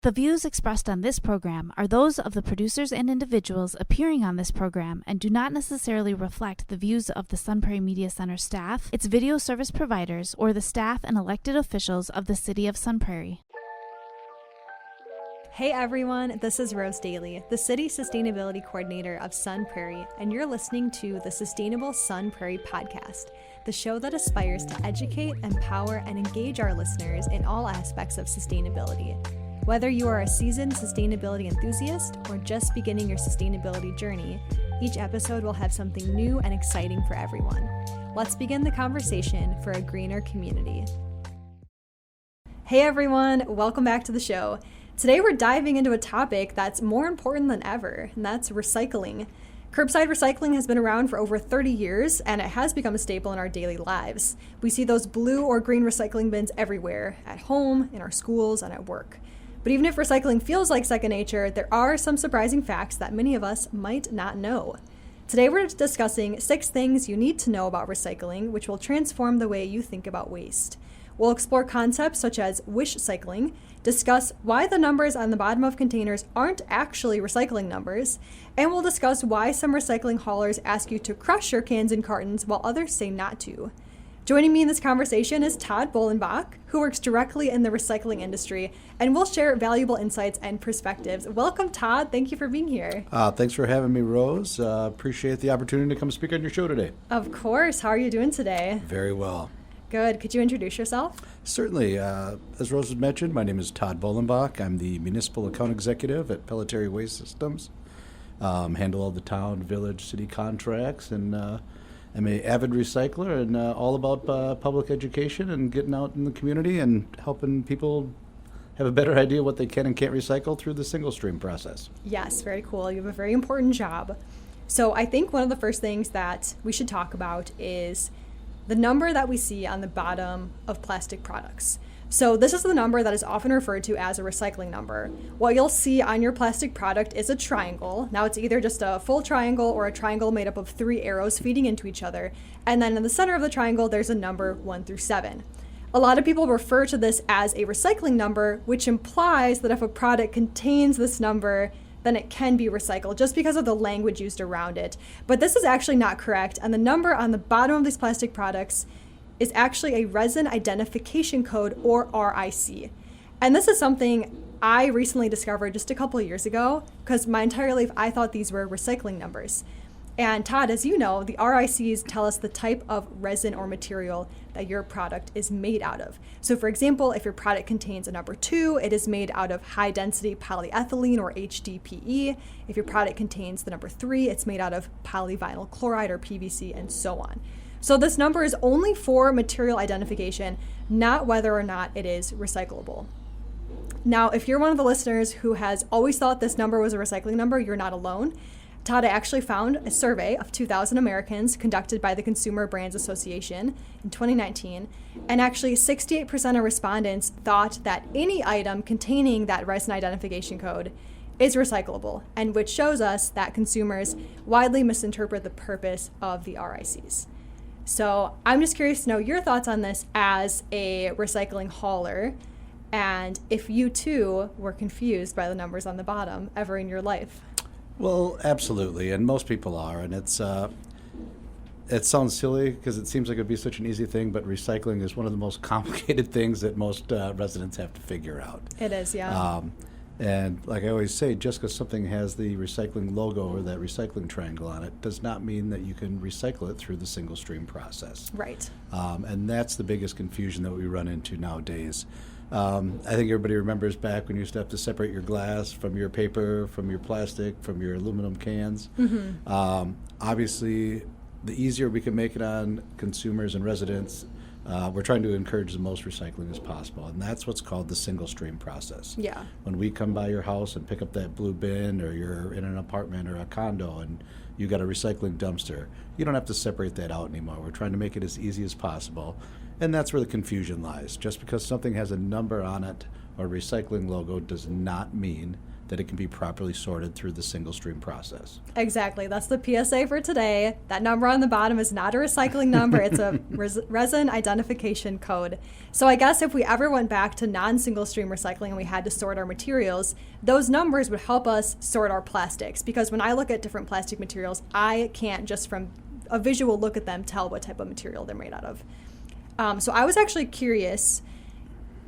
The views expressed on this program are those of the producers and individuals appearing on this program and do not necessarily reflect the views of the Sun Prairie Media Center staff, its video service providers, or the staff and elected officials of the City of Sun Prairie. Hey everyone, this is Rose Daly, the City Sustainability Coordinator of Sun Prairie, and you're listening to the Sustainable Sun Prairie Podcast, the show that aspires to educate, empower, and engage our listeners in all aspects of sustainability. Whether you are a seasoned sustainability enthusiast or just beginning your sustainability journey, each episode will have something new and exciting for everyone. Let's begin the conversation for a greener community. Hey everyone, welcome back to the show. Today we're diving into a topic that's more important than ever, and that's recycling. Curbside recycling has been around for over 30 years, and it has become a staple in our daily lives. We see those blue or green recycling bins everywhere, at home, in our schools, and at work. But even if recycling feels like second nature, there are some surprising facts that many of us might not know. Today we're discussing 6 things you need to know about recycling, which will transform the way you think about waste. We'll explore concepts such as wishcycling, discuss why the numbers on the bottom of containers aren't actually recycling numbers, and we'll discuss why some recycling haulers ask you to crush your cans and cartons while others say not to. Joining me in this conversation is Todd Bollenbach, who works directly in the recycling industry, and will share valuable insights and perspectives. Welcome, Todd. Thank you for being here. Thanks for having me, Rose. Appreciate the opportunity to come speak on your show today. Of course. How are you doing today? Very well. Good. Could you introduce yourself? Certainly. As Rose has mentioned, my name is Todd Bollenbach. I'm the Municipal Account Executive at Pelletary Waste Systems. Handle all the town, village, city contracts, and I'm an avid recycler and all about public education and getting out in the community and helping people have a better idea what they can and can't recycle through the single stream process. Yes, very cool. You have a very important job. So I think one of the first things that we should talk about is the number that we see on the bottom of plastic products. So this is the number that is often referred to as a recycling number. What you'll see on your plastic product is a triangle. Now it's either just a full triangle or a triangle made up of 3 arrows feeding into each other. And then in the center of the triangle, there's a number 1 through 7. A lot of people refer to this as a recycling number, which implies that if a product contains this number, then it can be recycled just because of the language used around it. But this is actually not correct. And the number on the bottom of these plastic products is actually a resin identification code, or RIC. And this is something I recently discovered just a couple of years ago, because my entire life I thought these were recycling numbers. And Todd, as you know, the RICs tell us the type of resin or material that your product is made out of. So for example, if your product contains a number 2, it is made out of high density polyethylene, or HDPE. If your product contains the number 3, it's made out of polyvinyl chloride, or PVC, and so on. So this number is only for material identification, not whether or not it is recyclable. Now, if you're one of the listeners who has always thought this number was a recycling number, you're not alone. Todd, I actually found a survey of 2,000 Americans conducted by the Consumer Brands Association in 2019, and actually 68% of respondents thought that any item containing that resin identification code is recyclable, and which shows us that consumers widely misinterpret the purpose of the RICs. So I'm just curious to know your thoughts on this as a recycling hauler, and if you too were confused by the numbers on the bottom ever in your life. Well, absolutely, and most people are, and it sounds silly because it seems like it'd be such an easy thing, but recycling is one of the most complicated things that most residents have to figure out. It is, yeah. And like I always say, just because something has the recycling logo or that recycling triangle on it does not mean that you can recycle it through the single stream process. Right. And that's the biggest confusion that we run into nowadays. I think everybody remembers back when you used to have to separate your glass from your paper, from your plastic, from your aluminum cans. Mm-hmm. Obviously, the easier we can make it on consumers and residents, we're trying to encourage the most recycling as possible, and that's what's called the single stream process. Yeah. When we come by your house and pick up that blue bin, or you're in an apartment or a condo and you got a recycling dumpster, you don't have to separate that out anymore. We're trying to make it as easy as possible, and that's where the confusion lies. Just because something has a number on it or a recycling logo does not mean that it can be properly sorted through the single stream process. Exactly. That's the PSA for today. That number on the bottom is not a recycling number. It's a resin identification code. So I guess if we ever went back to non-single stream recycling and we had to sort our materials, those numbers would help us sort our plastics. Because when I look at different plastic materials, I can't just from a visual look at them tell what type of material they're made out of. So I was actually curious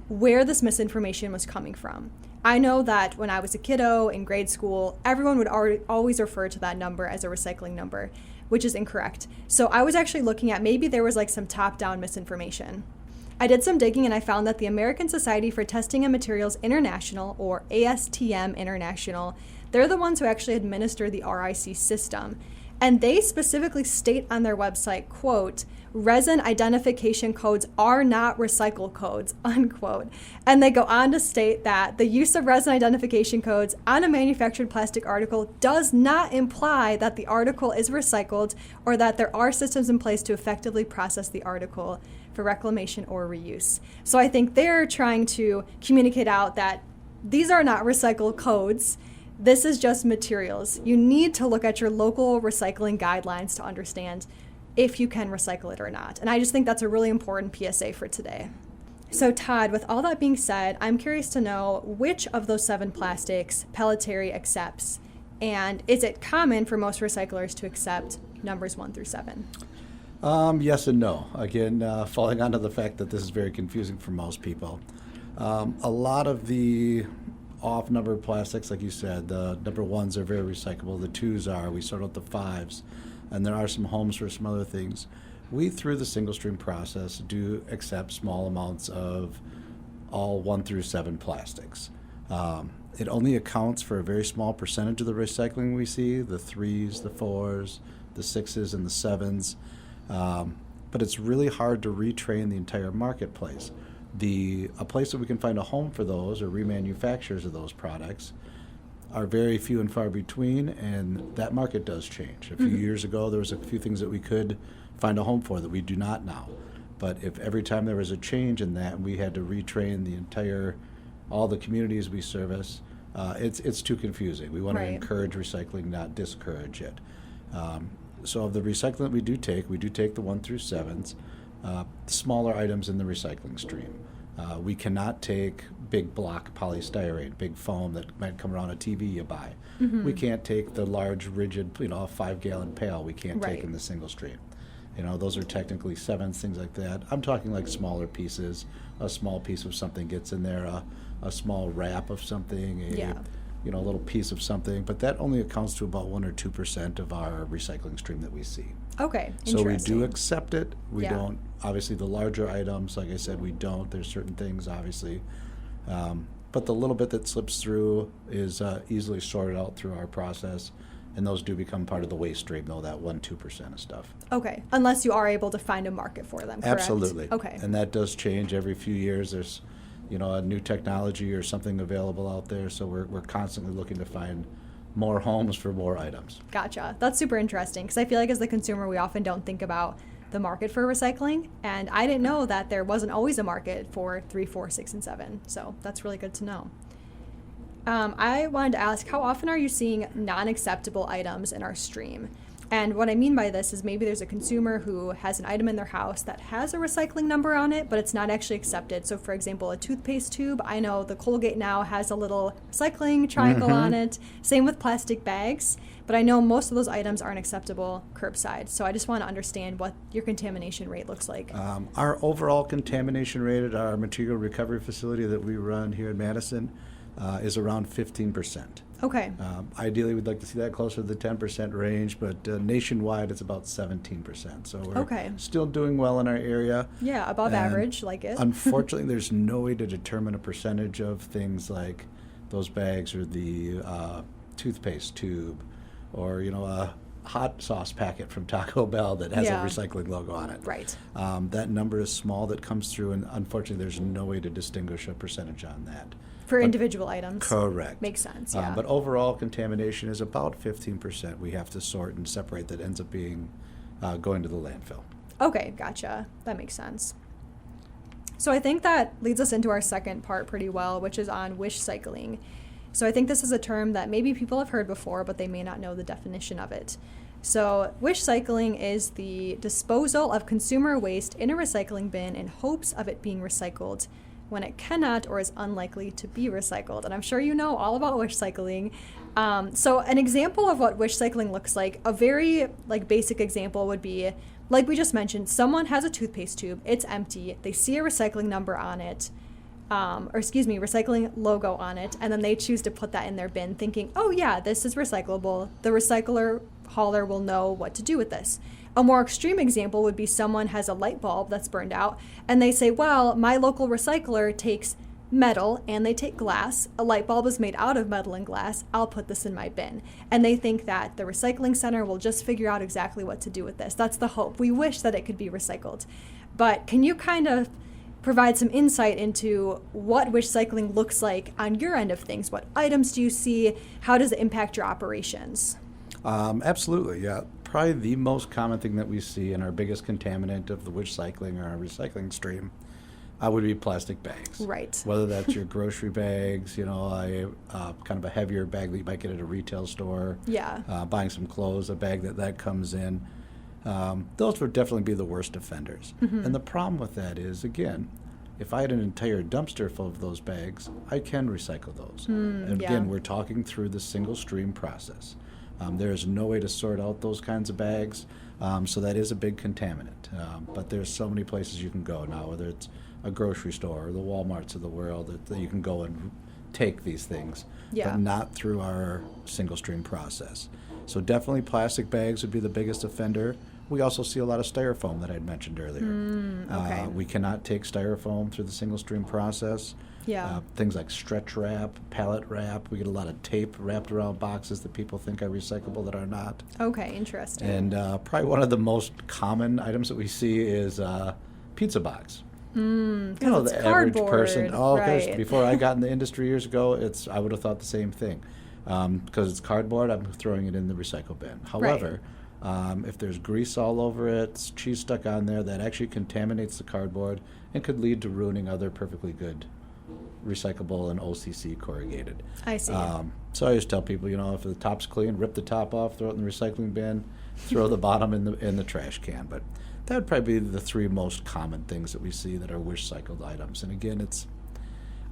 where this misinformation was coming from. I know that when I was a kiddo in grade school, everyone would always refer to that number as a recycling number, which is incorrect. So I was actually looking at maybe there was like some top-down misinformation. I did some digging and I found that the American Society for Testing and Materials International, or ASTM International, they're the ones who actually administer the RIC system. And they specifically state on their website, quote, resin identification codes are not recycle codes, unquote. And they go on to state that the use of resin identification codes on a manufactured plastic article does not imply that the article is recycled or that there are systems in place to effectively process the article for reclamation or reuse. So I think they're trying to communicate out that these are not recycle codes. This is just materials. You need to look at your local recycling guidelines to understand if you can recycle it or not. And I just think that's a really important PSA for today. So Todd, with all that being said, I'm curious to know which of those 7 plastics Pelletary accepts, and is it common for most recyclers to accept numbers 1 through 7? Yes and no. Again, falling onto the fact that this is very confusing for most people. A lot of the off-numbered plastics, like you said, the number 1s are very recyclable. The 2s are. We sort out the 5s. And there are some homes for some other things. We, through the single stream process, do accept small amounts of all 1 through 7 plastics. It only accounts for a very small percentage of the recycling we see, the 3s, the 4s, the 6s, and the 7s. But it's really hard to retrain the entire marketplace. A place that we can find a home for those or remanufacturers of those products are very few and far between, and that market does change. A few years ago, there was a few things that we could find a home for that we do not now. But if every time there was a change in that, we had to retrain all the communities we service, it's too confusing. We want to encourage recycling, not discourage it. So of the recycling that we do take the 1 through 7s, smaller items in the recycling stream. We cannot take big block polystyrene, big foam that might come around a TV you buy. We can't take the large, rigid, 5-gallon pail. We can't take in the single stream. Those are technically 7s, things like that. I'm talking like smaller pieces. A small piece of something gets in there, a small wrap of something, a little piece of something. But that only accounts to about 1 or 2% of our recycling stream that we see. Okay, so we do accept it. We don't, obviously the larger items, like I said, we don't. There's certain things, obviously. But the little bit that slips through is easily sorted out through our process. And those do become part of the waste stream, though, that 1-2% of stuff. Okay, unless you are able to find a market for them, correct? Absolutely. Okay. And that does change every few years. There's, a new technology or something available out there. So we're constantly looking to find more homes for more items. Gotcha. That's super interesting because I feel like as the consumer, we often don't think about the market for recycling. And I didn't know that there wasn't always a market for 3, 4, 6, and 7. So that's really good to know. I wanted to ask, how often are you seeing non-acceptable items in our stream? And what I mean by this is maybe there's a consumer who has an item in their house that has a recycling number on it, but it's not actually accepted. So for example, a toothpaste tube, I know the Colgate now has a little recycling triangle on it. Same with plastic bags, but I know most of those items aren't acceptable curbside. So I just want to understand what your contamination rate looks like. Our overall contamination rate at our material recovery facility that we run here in Madison is around 15%. Okay. Ideally, we'd like to see that closer to the 10% range, but nationwide, it's about 17%. So we're still doing well in our area. Yeah, above average, like it. Unfortunately, there's no way to determine a percentage of things like those bags or the toothpaste tube or, a hot sauce packet from Taco Bell that has a recycling logo on it. Right. That number is small that comes through, and unfortunately, there's no way to distinguish a percentage on that. For individual items. Correct. Makes sense, yeah. But overall contamination is about 15% we have to sort and separate that ends up being going to the landfill. Okay, gotcha. That makes sense. So I think that leads us into our second part pretty well, which is on Wishcycling. So I think this is a term that maybe people have heard before, but they may not know the definition of it. So wishcycling is the disposal of consumer waste in a recycling bin in hopes of it being recycled when it cannot or is unlikely to be recycled. And I'm sure you know all about wishcycling. So an example of what wishcycling looks like, a very basic example would be, like we just mentioned, someone has a toothpaste tube, it's empty, they see a recycling number on it, recycling logo on it, and then they choose to put that in their bin thinking, oh yeah, this is recyclable. The recycler hauler will know what to do with this. A more extreme example would be someone has a light bulb that's burned out, and they say, well, my local recycler takes metal and they take glass. A light bulb is made out of metal and glass. I'll put this in my bin. And they think that the recycling center will just figure out exactly what to do with this. That's the hope. We wish that it could be recycled. But can you kind of provide some insight into what wishcycling looks like on your end of things? What items do you see? How does it impact your operations? Absolutely, yeah. Probably the most common thing that we see and our biggest contaminant of the wishcycling or our recycling stream would be plastic bags. Right. Whether that's your grocery bags, kind of a heavier bag that you might get at a retail store. Yeah. Buying some clothes, a bag that comes in. Those would definitely be the worst offenders. Mm-hmm. And the problem with that is, again, if I had an entire dumpster full of those bags, I can recycle those. And again, we're talking through the single stream process. There is no way to sort out those kinds of bags, so that is a big contaminant. But there's so many places you can go now, whether it's a grocery store or the Walmarts of the world, that you can go and take these things, but not through our single stream process. So definitely plastic bags would be the biggest offender. We also see a lot of styrofoam that I had mentioned earlier. We cannot take styrofoam through the single stream process. Things like stretch wrap, pallet wrap. We get a lot of tape wrapped around boxes that people think are recyclable that are not. Okay, interesting. And probably one of the most common items that we see is pizza box. Because the average person. Right. Before I got in the industry years ago, I would have thought the same thing. Because it's cardboard, I'm throwing it in the recycle bin. However, if there's grease all over it, cheese stuck on there, that actually contaminates the cardboard and could lead to ruining other perfectly good recyclable and OCC corrugated. I see. So I just tell people, if the top's clean, rip the top off, throw it in the recycling bin, throw the bottom in the trash can. But that would probably be the three most common things that we see that are wish-cycled items. And again,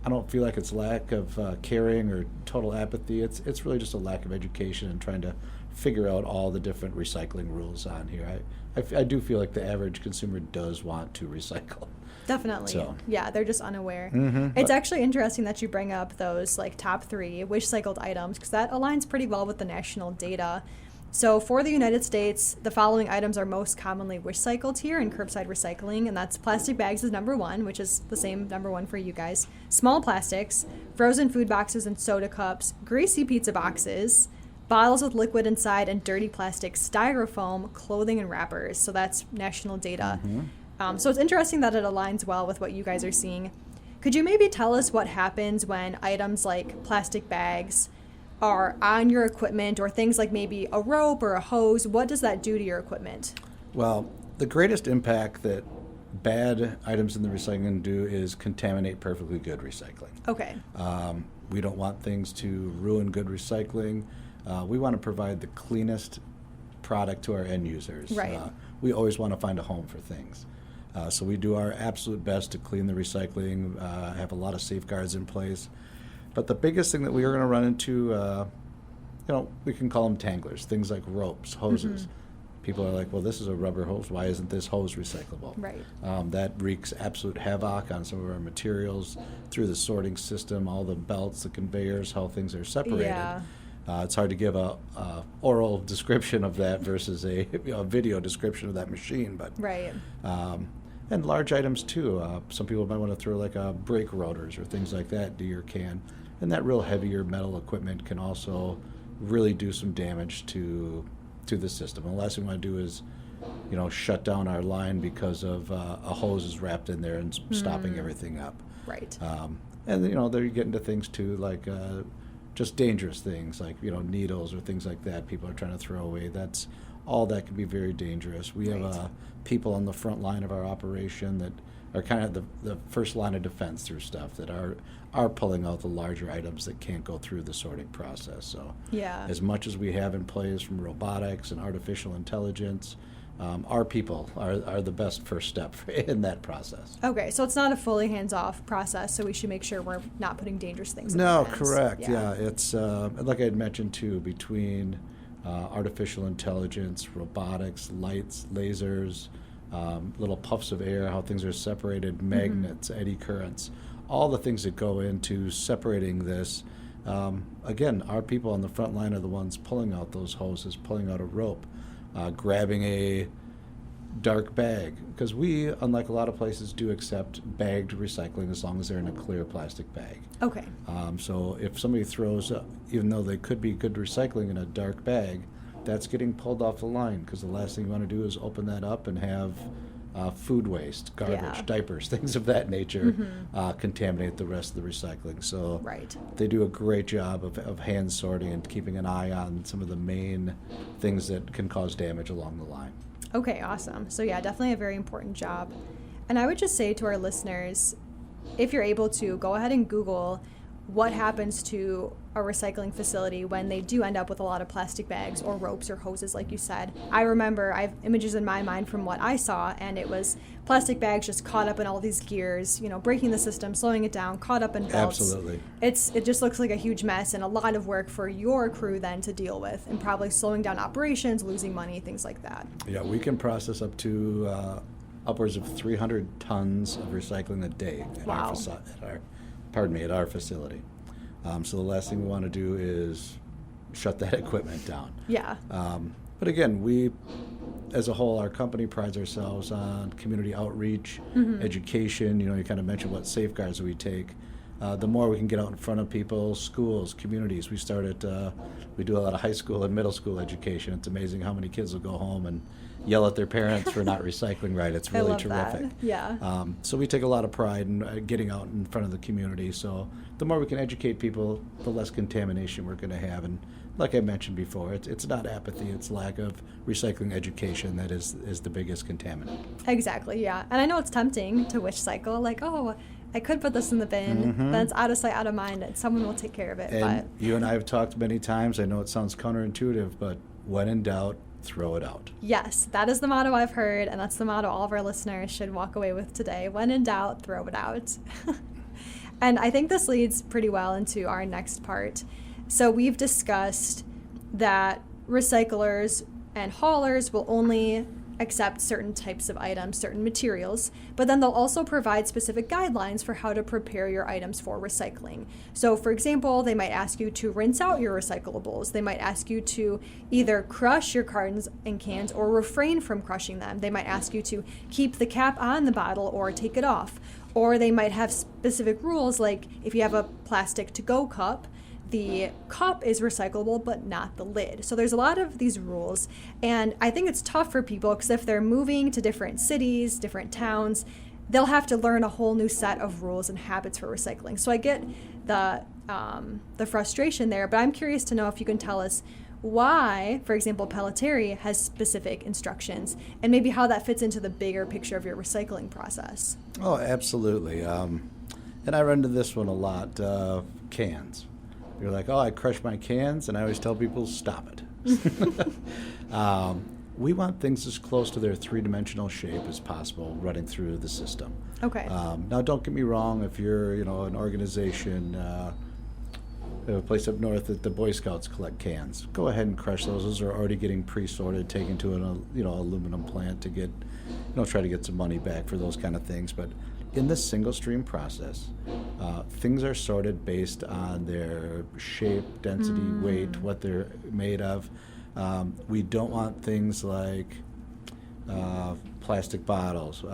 I don't feel like it's lack of caring or total apathy. It's really just a lack of education and trying to figure out all the different recycling rules on here. I do feel like the average consumer does want to recycle. Definitely. So. Yeah, they're just unaware. Mm-hmm. It's actually interesting that you bring up those top three wish-cycled items, because that aligns pretty well with the national data. So for the United States, the following items are most commonly wish-cycled here in curbside recycling, and that's plastic bags is number one, which is the same number one for you guys. Small plastics, frozen food boxes and soda cups, greasy pizza boxes, bottles with liquid inside, and dirty plastic, styrofoam, clothing, and wrappers. So that's national data. Mm-hmm. So it's interesting that it aligns well with what you guys are seeing. Could you maybe tell us what happens when items like plastic bags are on your equipment, or things like maybe a rope or a hose? What does that do to your equipment? Well, the greatest impact that bad items in the recycling do is contaminate perfectly good recycling. Okay. We don't want things to ruin good recycling. We want to provide the cleanest product to our end users. Right. We always want to find a home for things. So we do our absolute best to clean the recycling, have a lot of safeguards in place. But the biggest thing that we are going to run into, we can call them tanglers, things like ropes, hoses. Mm-hmm. People are like, well, this is a rubber hose. Why isn't this hose recyclable? Right. That wreaks absolute havoc on some of our materials through the sorting system, all the belts, the conveyors, how things are separated. Yeah. It's hard to give a oral description of that versus a video description of that machine. But right. And large items too. Some people might want to throw like brake rotors or things like that into your can. And that real heavier metal equipment can also really do some damage to the system. And the last thing we want to do is, shut down our line because of a hose is wrapped in there and stopping everything up. Right. And they're getting to things too, like just dangerous things like needles or things like that people are trying to throw away. That can be very dangerous. We have people on the front line of our operation that are kind of the first line of defense through stuff that are pulling out the larger items that can't go through the sorting process. So Yeah. as much as we have in place from robotics and artificial intelligence, our people are the best first step in that process. Okay, so it's not a fully hands-off process, so we should make sure we're not putting dangerous things in No, our hands. correct. Yeah, it's like I had mentioned too, between artificial intelligence, robotics, lights, lasers, little puffs of air, how things are separated, magnets, eddy currents, all the things that go into separating this. Again, our people on the front line are the ones pulling out those hoses, pulling out a rope, grabbing a dark bag, because we, unlike a lot of places, do accept bagged recycling as long as they're in a clear plastic bag. Okay. So if somebody throws, even though they could be good recycling in a dark bag, that's getting pulled off the line, because the last thing you want to do is open that up and have food waste, garbage, Yeah. diapers, things of that nature contaminate the rest of the recycling. So Right. they do a great job of hand sorting and keeping an eye on some of the main things that can cause damage along the line. Okay, awesome. So yeah, definitely a very important job. And I would just say to our listeners, if you're able to, go ahead and Google what happens to a recycling facility when they do end up with a lot of plastic bags or ropes or hoses, like you said. I remember I have images in my mind from what I saw, and it was plastic bags just caught up in all these gears, breaking the system, slowing it down, caught up in belts. Absolutely. It just looks like a huge mess and a lot of work for your crew then to deal with, and probably slowing down operations, losing money, things like that. Yeah, we can process up to upwards of 300 tons of recycling a day at Wow. at our facility. So the last thing we want to do is shut that equipment down. Yeah. But again, we, as a whole, our company prides ourselves on community outreach, education. You kind of mentioned what safeguards we take. The more we can get out in front of people, schools, communities. We do a lot of high school and middle school education. It's amazing how many kids will go home and yell at their parents for not recycling right. It's really I love terrific. that. Yeah. So we take a lot of pride in getting out in front of the community. So the more we can educate people, the less contamination we're going to have. And like I mentioned before, it's not apathy, it's lack of recycling education that is the biggest contaminant. Exactly, yeah. And I know it's tempting to wish cycle, like, oh, I could put this in the bin, then it's out of sight, out of mind, and someone will take care of it. And But you and I have talked many times, I know it sounds counterintuitive, but when in doubt, throw it out. yes, that is the motto I've heard, and that's the motto all of our listeners should walk away with today. When in doubt, throw it out. And I think this leads pretty well into our next part. So we've discussed that recyclers and haulers will only accept certain types of items, certain materials, but then they'll also provide specific guidelines for how to prepare your items for recycling. So for example, they might ask you to rinse out your recyclables. They might ask you to either crush your cartons and cans or refrain from crushing them. They might ask you to keep the cap on the bottle or take it off. Or they might have specific rules, like if you have a plastic to-go cup, the cup is recyclable, but not the lid. So there's a lot of these rules, and I think it's tough for people because if they're moving to different cities, different towns, they'll have to learn a whole new set of rules and habits for recycling. So I get the frustration there, but I'm curious to know if you can tell us why, for example, Pelletary has specific instructions, and maybe how that fits into the bigger picture of your recycling process. Oh, absolutely. And I run into this one a lot, cans. You're like, oh, I crush my cans, and I always tell people, stop it. We want things as close to their three-dimensional shape as possible running through the system. Okay. Now, don't get me wrong, if you're, an organization, a place up north that the Boy Scouts collect cans, go ahead and crush those. Those are already getting pre-sorted, taken to an aluminum plant to get, try to get some money back for those kind of things. But in this single stream process, things are sorted based on their shape, density, weight, what they're made of. We don't want things like plastic bottles,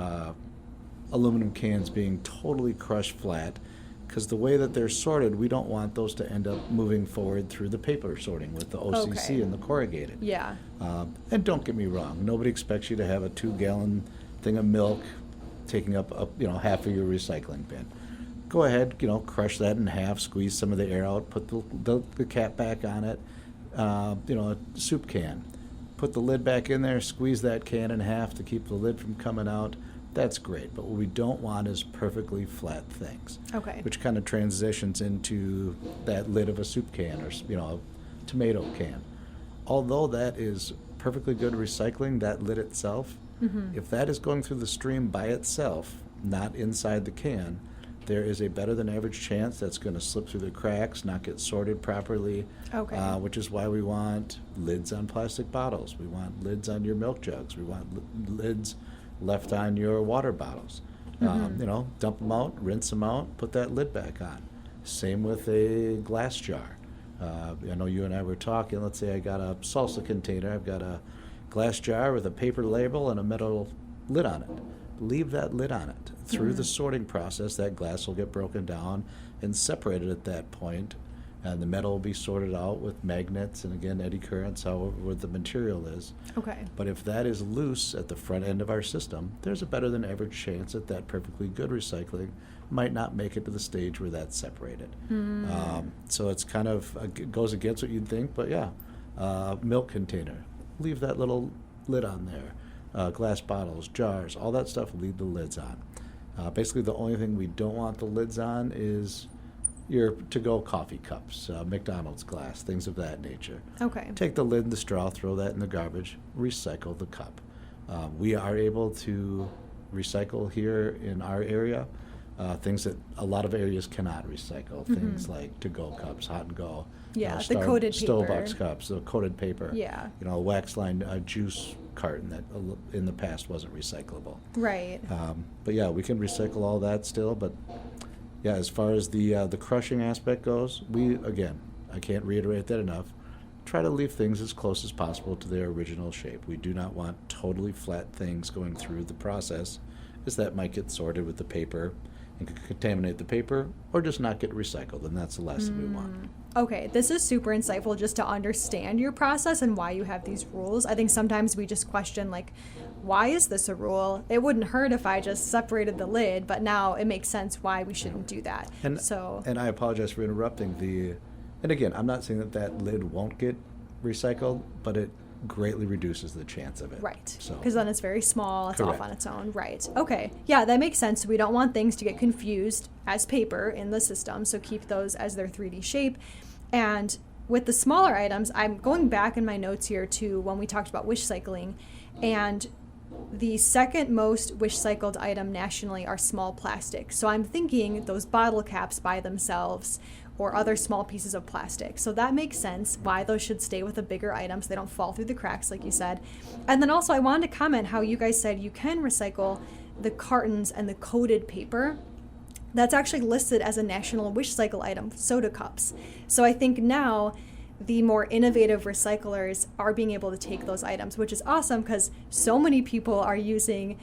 aluminum cans being totally crushed flat, because the way that they're sorted, we don't want those to end up moving forward through the paper sorting with the OCC Okay. and the corrugated. Yeah. And don't get me wrong, nobody expects you to have a 2-gallon thing of milk taking up half of your recycling bin. Go ahead, crush that in half, squeeze some of the air out, put the cap back on it. A soup can, put the lid back in there, squeeze that can in half to keep the lid from coming out. that's great. But what we don't want is perfectly flat things. Okay. Which kind of transitions into that lid of a soup can or, a tomato can. Although that is perfectly good recycling, that lid itself, if that is going through the stream by itself, not inside the can, there is a better than average chance that's going to slip through the cracks, not get sorted properly, Okay. Which is why we want lids on plastic bottles. We want lids on your milk jugs. We want lids left on your water bottles. Dump them out, rinse them out, put that lid back on. Same with a glass jar. I know you and I were talking. Let's say I got a salsa container. I've got a glass jar with a paper label and a metal lid on it. Leave that lid on it. Through the sorting process, that glass will get broken down and separated at that point, and the metal will be sorted out with magnets and, again, eddy currents, however the material is. Okay. But if that is loose at the front end of our system, there's a better than average chance that that perfectly good recycling might not make it to the stage where that's separated. So it's kind of it goes against what you'd think, but yeah, milk container, leave that little lid on there. Glass bottles, jars, all that stuff, leave the lids on. Basically, the only thing we don't want the lids on is your to-go coffee cups, McDonald's glass, things of that nature. Okay. Take the lid and the straw, throw that in the garbage, recycle the cup. We are able to recycle here in our area things that a lot of areas cannot recycle, things like to-go cups, hot and go. Yeah, the coated paper. Starbucks cups, the coated paper. Yeah. A wax line juice carton that in the past wasn't recyclable. Right. But yeah, we can recycle all that still. But yeah, as far as the crushing aspect goes, I can't reiterate that enough. Try to leave things as close as possible to their original shape. We do not want totally flat things going through the process, as that might get sorted with the paper and could contaminate the paper or just not get recycled, and that's the last thing we want. Okay, this is super insightful just to understand your process and why you have these rules. I think sometimes we just question, like, why is this a rule? It wouldn't hurt if I just separated the lid, but now it makes sense why we shouldn't do that. And I apologize for interrupting and again, I'm not saying that lid won't get recycled, but it greatly reduces the chance of it. Right. So Because then it's very small, it's Correct. off on its own. Right. Okay. Yeah, that makes sense. We don't want things to get confused as paper in the system, so keep those as their 3D shape. And with the smaller items, I'm going back in my notes here to when we talked about wishcycling, and the second most wishcycled item nationally are small plastics. So I'm thinking those bottle caps by themselves or other small pieces of plastic. So that makes sense why those should stay with the bigger items. They don't fall through the cracks, like you said. And then also I wanted to comment how you guys said you can recycle the cartons and the coated paper. That's actually listed as a national wishcycle item, soda cups. So I think now the more innovative recyclers are being able to take those items, which is awesome because so many people are using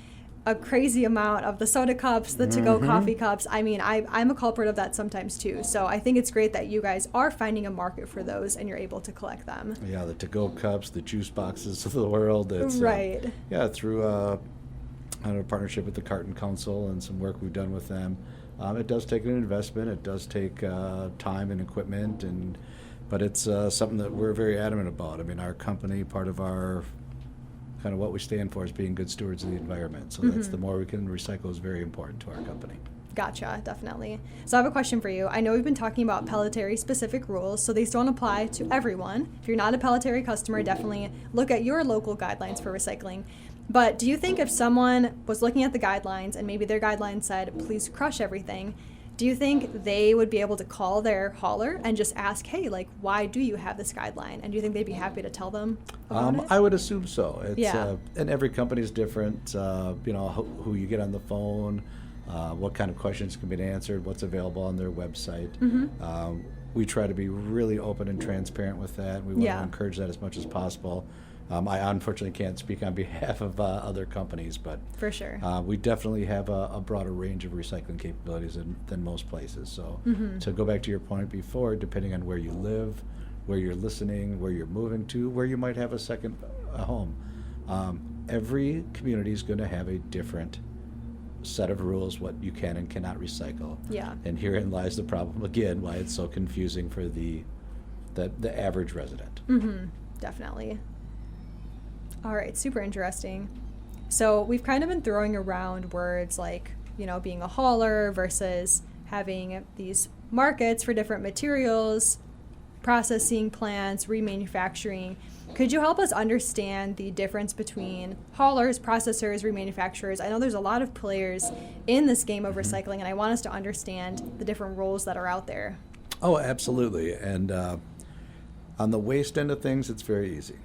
a crazy amount of the soda cups, the to-go coffee cups. I mean, I'm a culprit of that sometimes too. So I think it's great that you guys are finding a market for those and you're able to collect them. Yeah, the to-go cups, the juice boxes of the world. It's, right. Through a partnership with the Carton Council and some work we've done with them. It does take an investment. It does take time and equipment, but it's something that we're very adamant about. I mean, our company, part of our kind of what we stand for is being good stewards of the environment. So that's the more we can recycle is very important to our company. Gotcha, definitely. So I have a question for you. I know we've been talking about Pelletary specific rules, so these don't apply to everyone. If you're not a Pelletary customer, definitely look at your local guidelines for recycling. But do you think if someone was looking at the guidelines and maybe their guidelines said, please crush everything, do you think they would be able to call their hauler and just ask, hey, like, why do you have this guideline? And do you think they'd be happy to tell them about it? I would assume so. It's, Yeah. And every company is different, who you get on the phone, what kind of questions can be answered, what's available on their website. We try to be really open and transparent with that. We want to encourage that as much as possible. I unfortunately can't speak on behalf of other companies, but For sure. We definitely have a broader range of recycling capabilities than most places. So to go back to your point before, depending on where you live, where you're listening, where you're moving to, where you might have a second home, every community is going to have a different set of rules what you can and cannot recycle. Yeah. And herein lies the problem again, why it's so confusing for the average resident. Definitely. All right, super interesting. So we've kind of been throwing around words like, being a hauler versus having these markets for different materials, processing plants, remanufacturing. Could you help us understand the difference between haulers, processors, remanufacturers? I know there's a lot of players in this game of recycling, and I want us to understand the different roles that are out there. Oh, absolutely. And on the waste end of things, it's very easy.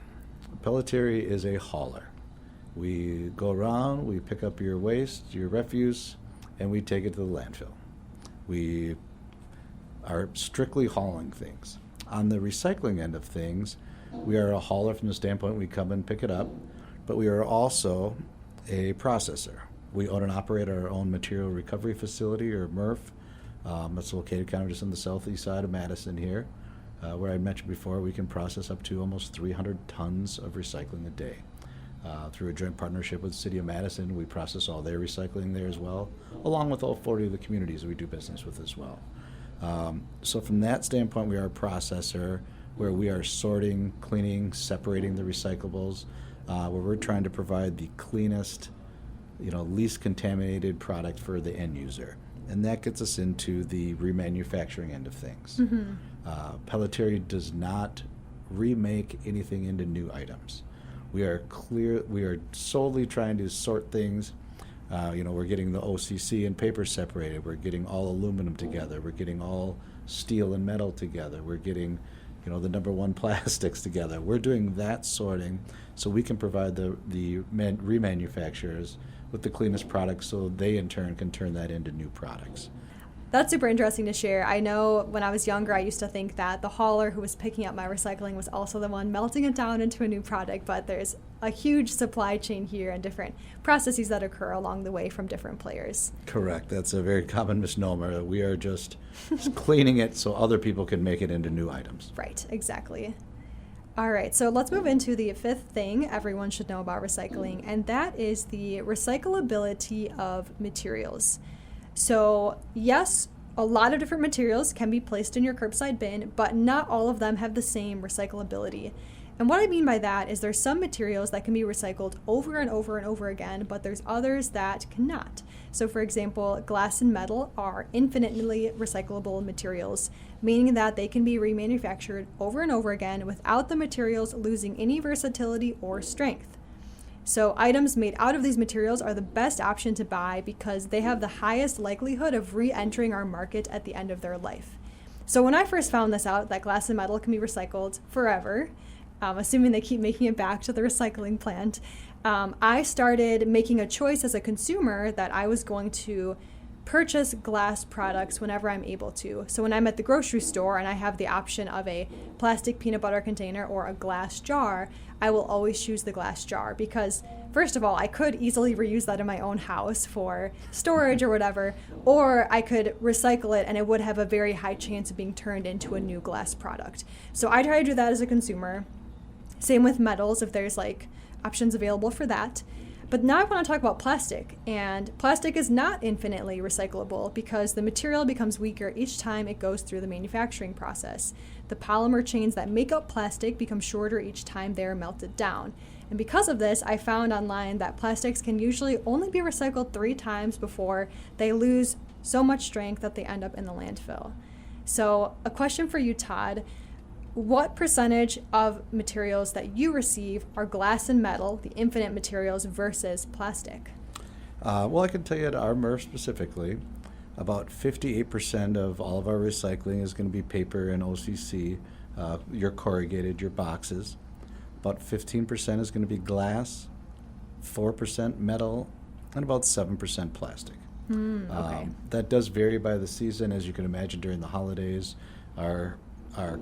Pelletier is a hauler. We go around, we pick up your waste, your refuse, and we take it to the landfill. We are strictly hauling things. On the recycling end of things, we are a hauler from the standpoint we come and pick it up, but we are also a processor. We own and operate our own material recovery facility, or MRF. It's located kind of just on the southeast side of Madison here, where I mentioned before we can process up to almost 300 tons of recycling a day. Through a joint partnership with the City of Madison, we process all their recycling there as well, along with all 40 of the communities we do business with as well. So from that standpoint, we are a processor where we are sorting, cleaning, separating the recyclables, where we're trying to provide the cleanest, least contaminated product for the end user. And that gets us into the remanufacturing end of things. Pelletier does not remake anything into new items. We are solely trying to sort things. We're getting the OCC and paper separated. We're getting all aluminum together. We're getting all steel and metal together. We're getting, the number one plastics together. We're doing that sorting so we can provide the remanufacturers with the cleanest products so they in turn can turn that into new products. That's super interesting to share. I know when I was younger, I used to think that the hauler who was picking up my recycling was also the one melting it down into a new product, but there's a huge supply chain here and different processes that occur along the way from different players. Correct. That's a very common misnomer. We are just cleaning it so other people can make it into new items. Right, exactly. All right, so let's move into the fifth thing everyone should know about recycling, and that is the recyclability of materials. So yes, a lot of different materials can be placed in your curbside bin, but not all of them have the same recyclability. And what I mean by that is there's some materials that can be recycled over and over and over again, but there's others that cannot. So for example, glass and metal are infinitely recyclable materials, meaning that they can be remanufactured over and over again without the materials losing any versatility or strength. So items made out of these materials are the best option to buy because they have the highest likelihood of re-entering our market at the end of their life. So when I first found this out, that glass and metal can be recycled forever, assuming they keep making it back to the recycling plant, I started making a choice as a consumer that I was going to purchase glass products whenever I'm able to. So when I'm at the grocery store and I have the option of a plastic peanut butter container or a glass jar, I will always choose the glass jar because, first of all, I could easily reuse that in my own house for storage or whatever, or I could recycle it and it would have a very high chance of being turned into a new glass product. So I try to do that as a consumer. Same with metals, if there's options available for that. But now I want to talk about plastic, and plastic is not infinitely recyclable because the material becomes weaker each time it goes through the manufacturing process. The polymer chains that make up plastic become shorter each time they are melted down. And because of this, I found online that plastics can usually only be recycled 3 times before they lose so much strength that they end up in the landfill. So a question for you, Todd. What percentage of materials that you receive are glass and metal, the infinite materials, versus plastic? Well, I can tell you at our MRF specifically, about 58% of all of our recycling is going to be paper and OCC, your corrugated, your boxes. About 15% is going to be glass, 4% metal, and about 7% plastic. Okay. That does vary by the season. As you can imagine, during the holidays, our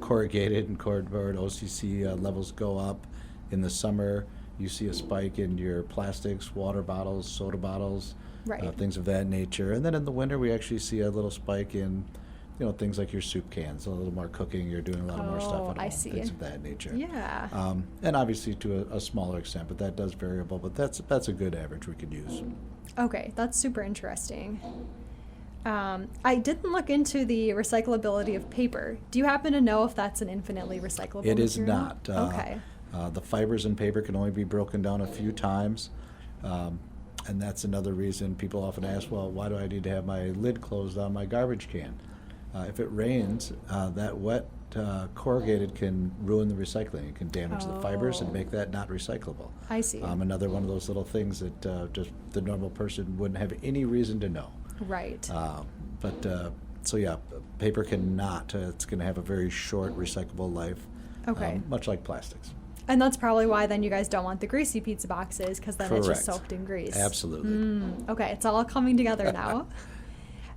corrugated and cardboard OCC levels go up. In the summer, you see a spike in your plastics, water bottles, soda bottles, Right. Things of that nature. And then in the winter, we actually see a little spike in, things like your soup cans, a little more cooking. You're doing a lot more stuff at I home, see. things of that nature. Yeah. And obviously to a smaller extent, but that does variable. But that's a good average we could use. Okay, that's super interesting. I didn't look into the recyclability of paper. Do you happen to know if that's an infinitely recyclable material? It is not. Okay. The fibers in paper can only be broken down a few times. And that's another reason people often ask, well, why do I need to have my lid closed on my garbage can? If it rains, that wet corrugated can ruin the recycling. It can damage the fibers and make that not recyclable. I see. Another one of those little things that just the normal person wouldn't have any reason to know. Right. So yeah, paper cannot. It's going to have a very short recyclable life, Okay. Much like plastics. And that's probably why then you guys don't want the greasy pizza boxes, because then it's just Correct. soaked in grease. Absolutely. Okay, it's all coming together now.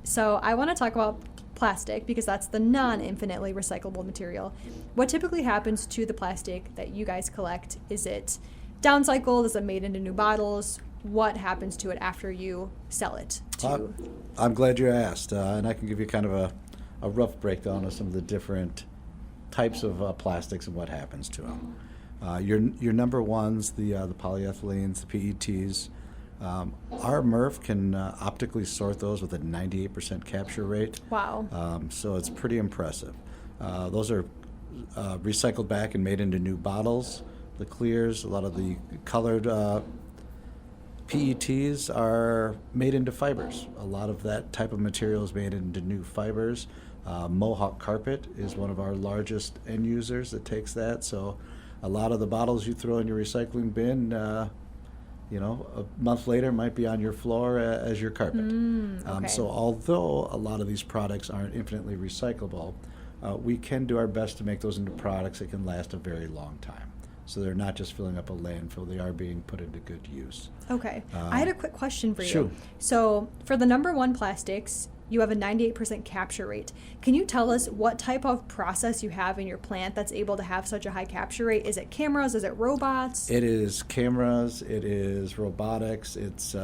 So I want to talk about plastic because that's the non-infinitely recyclable material. What typically happens to the plastic that you guys collect? Is it downcycled? Is it made into new bottles? What happens to it after you sell it to? I'm glad you asked, and I can give you kind of a rough breakdown of some of the different types of plastics and what happens to them. Your number ones, the polyethylenes, the PETs. Our MRF can optically sort those with a 98% capture rate. Wow. So it's pretty impressive. Those are recycled back and made into new bottles. The clears, a lot of the colored PETs are made into fibers. A lot of that type of material is made into new fibers. Mohawk carpet is one of our largest end users that takes that. So a lot of the bottles you throw in your recycling bin, a month later might be on your floor as your carpet. Okay. So although a lot of these products aren't infinitely recyclable, we can do our best to make those into products that can last a very long time. So they're not just filling up a landfill, they are being put into good use. Okay. I had a quick question for you. Sure. So for the number one plastics, you have a 98% capture rate. Can you tell us what type of process you have in your plant that's able to have such a high capture rate? Is it cameras? Is it robots? It is cameras, it is robotics, it's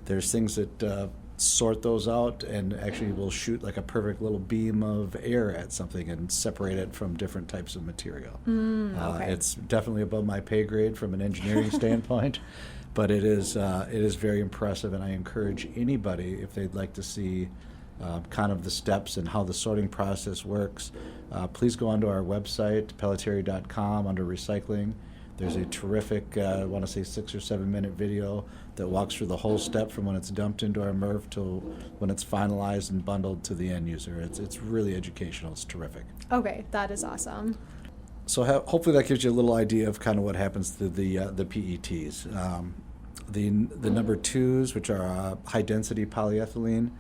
there's things that sort those out and actually will shoot like a perfect little beam of air at something and separate it from different types of material. Okay. It's definitely above my pay grade from an engineering standpoint, but it is very impressive, and I encourage anybody, if they'd like to see kind of the steps and how the sorting process works, please go onto our website, pelletieri.com, under recycling. There's a terrific, I want to say 6 or 7 minute video that walks through the whole step from when it's dumped into our MRF to when it's finalized and bundled to the end user. It's really educational. It's terrific. Okay, that is awesome. So hopefully that gives you a little idea of kind of what happens to the PETs. The number twos, which are high density polyethylene.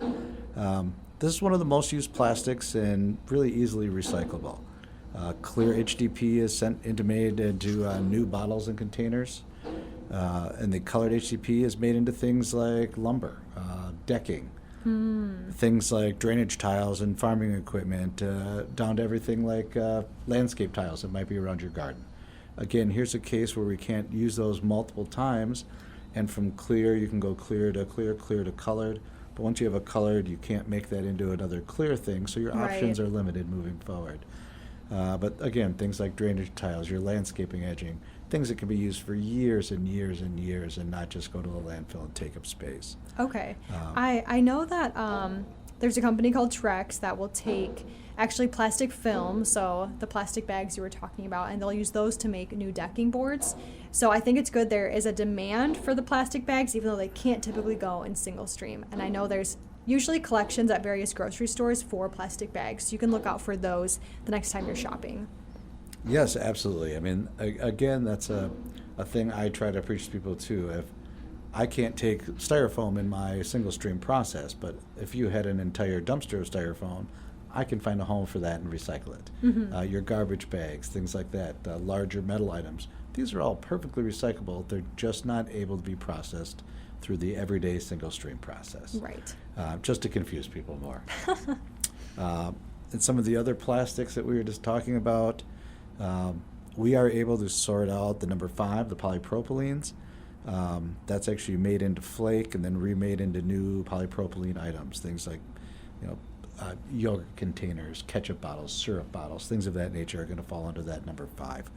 This is one of the most used plastics and really easily recyclable. Clear HDP is made into new bottles and containers, and the colored HDP is made into things like lumber, decking, things like drainage tiles and farming equipment, down to everything like landscape tiles that might be around your garden. Again, here's a case where we can't use those multiple times, and from clear you can go clear to clear, clear to colored. But once you have a colored, you can't make that into another clear thing, so your options are limited moving forward. But again, things like drainage tiles, your landscaping edging, things that can be used for years and years and years and not just go to the landfill and take up space. Okay. I know that there's a company called Trex that will take actually plastic film, so the plastic bags you were talking about, and they'll use those to make new decking boards. So I think it's good there is a demand for the plastic bags, even though they can't typically go in single stream. And I know there's usually collections at various grocery stores for plastic bags. So you can look out for those the next time you're shopping. Yes, absolutely. I mean, again, that's a thing I try to preach to people too. If I can't take styrofoam in my single stream process, but if you had an entire dumpster of styrofoam, I can find a home for that and recycle it. Your garbage bags, things like that, larger metal items, these are all perfectly recyclable. They're just not able to be processed through the everyday single stream process. Right. Just to confuse people more. And some of the other plastics that we were just talking about, we are able to sort out the number 5, the polypropylenes. That's actually made into flake and then remade into new polypropylene items, things like, yogurt containers, ketchup bottles, syrup bottles, things of that nature are going to fall under that number 5.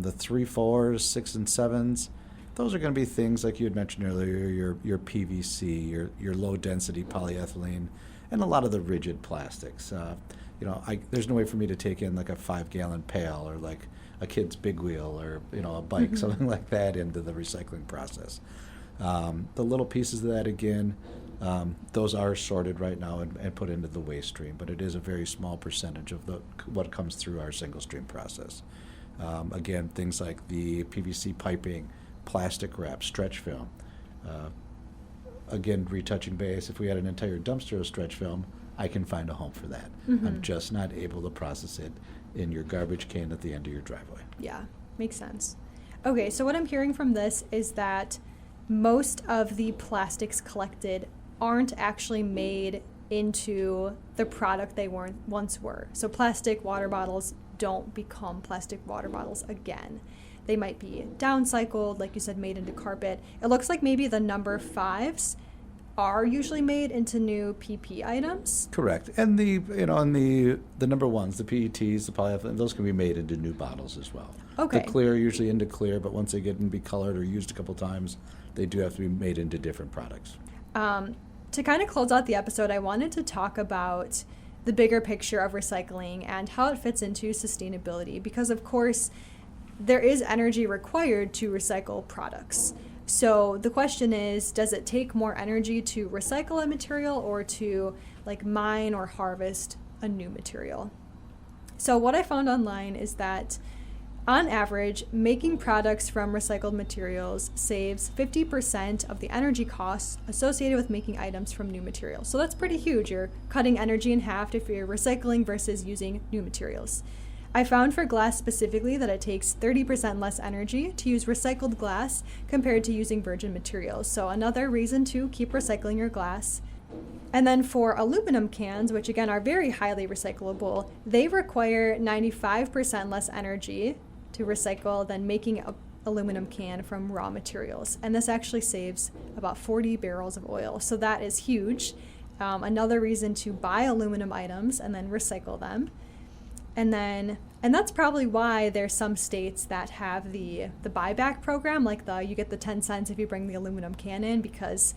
The 3, 4s, 6, and 7s, those are going to be things like you had mentioned earlier, your PVC, your low density polyethylene, and a lot of the rigid plastics. there's no way for me to take in like a 5-gallon pail or like a kid's big wheel or, a bike, something like that into the recycling process. The little pieces of that, again, those are sorted right now and put into the waste stream, but it is a very small percentage of what comes through our single stream process. Again, things like the PVC piping, plastic wrap, stretch film. Again, retouching base, if we had an entire dumpster of stretch film, I can find a home for that. I'm just not able to process it in your garbage can at the end of your driveway. Yeah, makes sense. Okay, so what I'm hearing from this is that most of the plastics collected aren't actually made into the product they once were. So plastic water bottles don't become plastic water bottles again. They might be downcycled, like you said, made into carpet. It looks like maybe the number 5s are usually made into new PP items. Correct. And the number 1s, the PETs, the polyethylene, those can be made into new bottles as well. Okay. The clear usually into clear, but once they get and be colored or used a couple times, they do have to be made into different products. To kind of close out the episode, I wanted to talk about the bigger picture of recycling and how it fits into sustainability, because of course there is energy required to recycle products. So the question is, does it take more energy to recycle a material or to like mine or harvest a new material? So what I found online is that on average, making products from recycled materials saves 50% of the energy costs associated with making items from new materials. So that's pretty huge. You're cutting energy in half if you're recycling versus using new materials. I found for glass specifically that it takes 30% less energy to use recycled glass compared to using virgin materials. So another reason to keep recycling your glass. And then for aluminum cans, which again are very highly recyclable, they require 95% less energy to recycle than making an aluminum can from raw materials. And this actually saves about 40 barrels of oil. So that is huge. Another reason to buy aluminum items and then recycle them. And that's probably why there's some states that have the buyback program, like you get the 10 cents if you bring the aluminum can in, because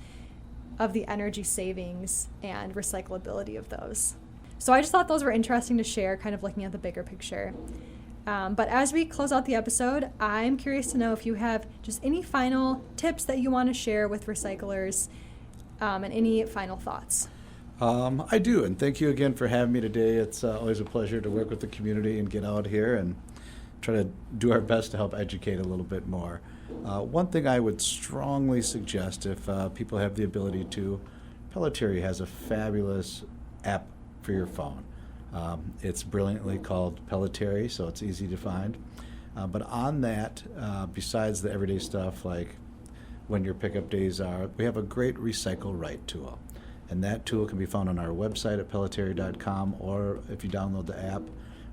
of the energy savings and recyclability of those. So I just thought those were interesting to share, kind of looking at the bigger picture. But as we close out the episode, I'm curious to know if you have just any final tips that you want to share with recyclers, and any final thoughts. I do, and thank you again for having me today. It's always a pleasure to work with the community and get out here and try to do our best to help educate a little bit more. One thing I would strongly suggest, if people have the ability to, Pelletary has a fabulous app for your phone. It's brilliantly called Pelletary, so it's easy to find. But on that, besides the everyday stuff like when your pickup days are, we have a great Recycle Right tool. And that tool can be found on our website at pelletary.com, or if you download the app,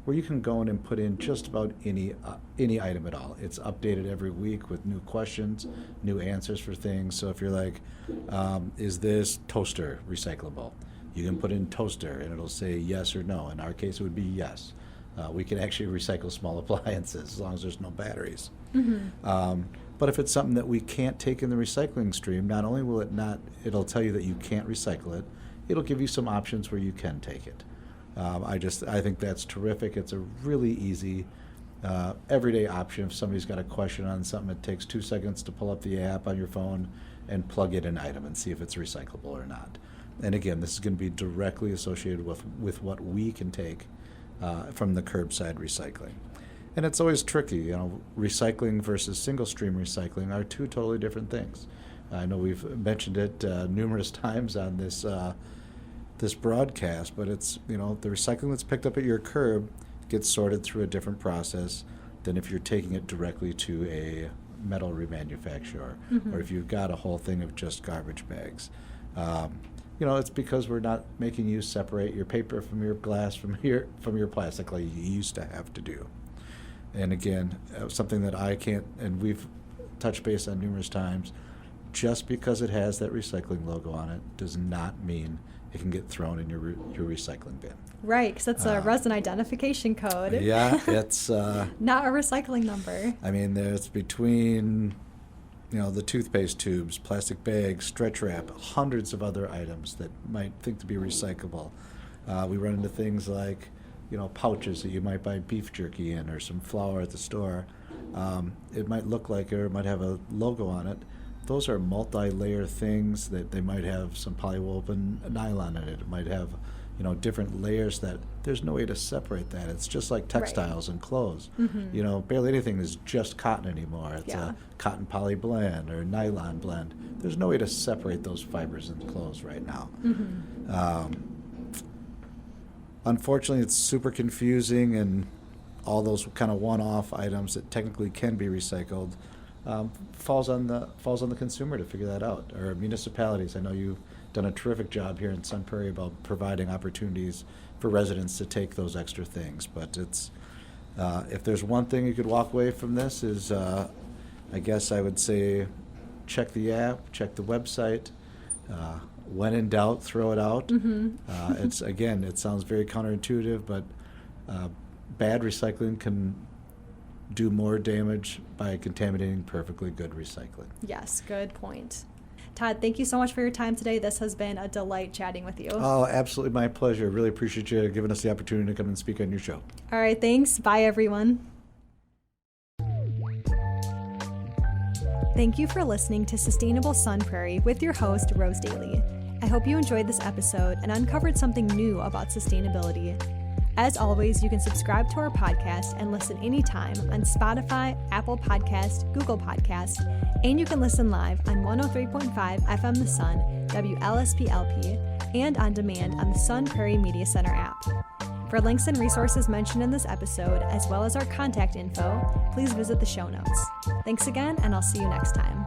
where you can go in and put in just about any item at all. It's updated every week with new questions, new answers for things. So if you're like, is this toaster recyclable? You can put in toaster and it'll say yes or no. In our case, it would be yes. We can actually recycle small appliances as long as there's no batteries. But if it's something that we can't take in the recycling stream, not only will it'll tell you that you can't recycle it, it'll give you some options where you can take it. I think that's terrific. It's a really easy, everyday option. If somebody's got a question on something, it takes 2 seconds to pull up the app on your phone and plug in an item and see if it's recyclable or not. And again, this is going to be directly associated with what we can take from the curbside recycling. And it's always tricky, recycling versus single stream recycling are two totally different things. I know we've mentioned it numerous times on this broadcast, but it's, the recycling that's picked up at your curb gets sorted through a different process than if you're taking it directly to a metal remanufacturer, or if you've got a whole thing of just garbage bags. It's because we're not making you separate your paper from your glass from your plastic like you used to have to do. And again, something that I can't, and we've touched base on numerous times, just because it has that recycling logo on it does not mean it can get thrown in your recycling bin. Right, because it's a resin identification code. Yeah, it's not a recycling number. I mean, there's between the toothpaste tubes, plastic bags, stretch wrap, hundreds of other items that might think to be recyclable. We run into things like pouches that you might buy beef jerky in or some flour at the store. It might look like, or it might have a logo on it. Those are multi-layer things that they might have some polywoven nylon in it. It might have, different layers that there's no way to separate that. It's just like textiles and clothes. Barely anything is just cotton anymore. It's a cotton poly blend or nylon blend. There's no way to separate those fibers in clothes right now. Unfortunately, it's super confusing, and all those kind of one-off items that technically can be recycled falls on the consumer to figure that out, or municipalities. I know you've done a terrific job here in Sun Prairie about providing opportunities for residents to take those extra things. But it's if there's one thing you could walk away from this is, I guess I would say, check the app, check the website. When in doubt, throw it out. It sounds very counterintuitive, but bad recycling can do more damage by contaminating perfectly good recycling. Yes, good point. Todd, thank you so much for your time today. This has been a delight chatting with you. Oh, absolutely my pleasure. Really appreciate you giving us the opportunity to come and speak on your show. All right, thanks. Bye, everyone. Thank you for listening to Sustainable Sun Prairie with your host, Rose Daly. I hope you enjoyed this episode and uncovered something new about sustainability. As always, you can subscribe to our podcast and listen anytime on Spotify, Apple Podcast, Google Podcast, and you can listen live on 103.5 FM The Sun, WLSP-LP, and on demand on the Sun Prairie Media Center app. For links and resources mentioned in this episode, as well as our contact info, please visit the show notes. Thanks again, and I'll see you next time.